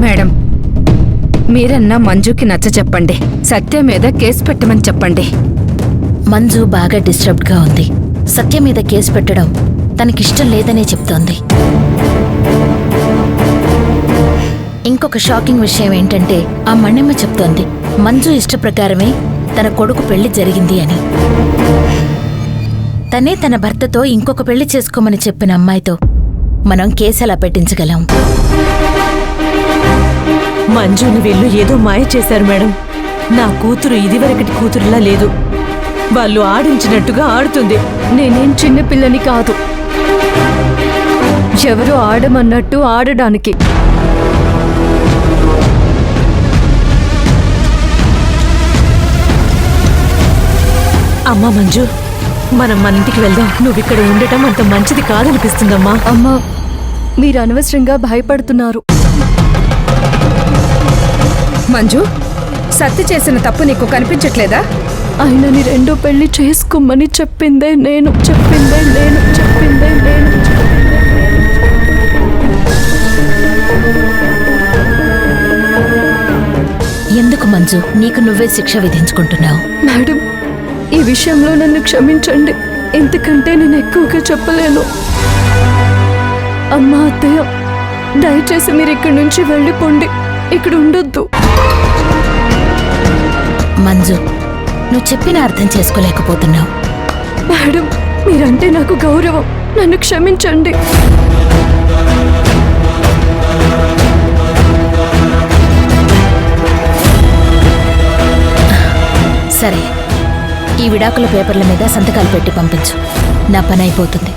Madam, మీరన్నా మంజుకి నచ్చ చెప్పండి. సత్య మీద కేసు పెట్టమని చెప్పండి. మంజు బాగా డిస్టర్బ్డ్గా ఉంది. సత్య మీద కేసు పెట్టడం తనకిష్టం లేదనే చెప్తోంది. ఇంకొక షాకింగ్ విషయం ఏంటంటే ఆ మణిమ్మ చెప్తోంది మంజు ఇష్టప్రకారమే తన కొడుకు పెళ్లి జరిగింది అని. తనే తన భర్తతో ఇంకొక పెళ్లి చేసుకోమని చెప్పిన అమ్మాయితో మనం కేసు ఎలా పెట్టించగలం? మంజుని వీళ్ళు ఏదో మాయ చేశారు మేడం. నా కూతురు ఇదివరకటి కూతురులా లేదు. వాళ్ళు ఆడించినట్టుగా ఆడుతుంది. నేనేం చిన్నపిల్లని కాదు, ఎవరో ఆడమన్నట్టు ఆడడానికి. అమ్మా మంజు, మనం మన ఇంటికి వెళ్దాం. నువ్విక్కడ ఉండటం అంత మంచిది కాదనిపిస్తుందమ్మా. అమ్మా, మీరు అనవసరంగా భయపడుతున్నారు. మంజు, సత్య చేసిన తప్పు నీకు కనిపించట్లేదా? ఆయనని రెండో పెళ్లి చేసుకోమని చెప్పిందే నేను. ఎందుకు మంజు నీకు నువ్వే శిక్ష విధించుకుంటున్నావు? మేడం, ఈ విషయంలో నన్ను క్షమించండి. ఎందుకంటే నేను ఎక్కువగా చెప్పలేను. అమ్మా, అత్తయ్య, దయచేసి మీరు ఇక్కడి నుంచి వెళ్ళిపోండి. ఇక్కడ ఉండొద్దు. మంజు, నువ్వు చెప్పిన అర్థం చేసుకోలేకపోతున్నావు. మేడం, మీరంటే నాకు గౌరవం. నన్ను క్షమించండి. సరే, ఈ విడాకుల పేపర్ల మీద సంతకాలు పెట్టి పంపించు. నా పని అయిపోతుంది.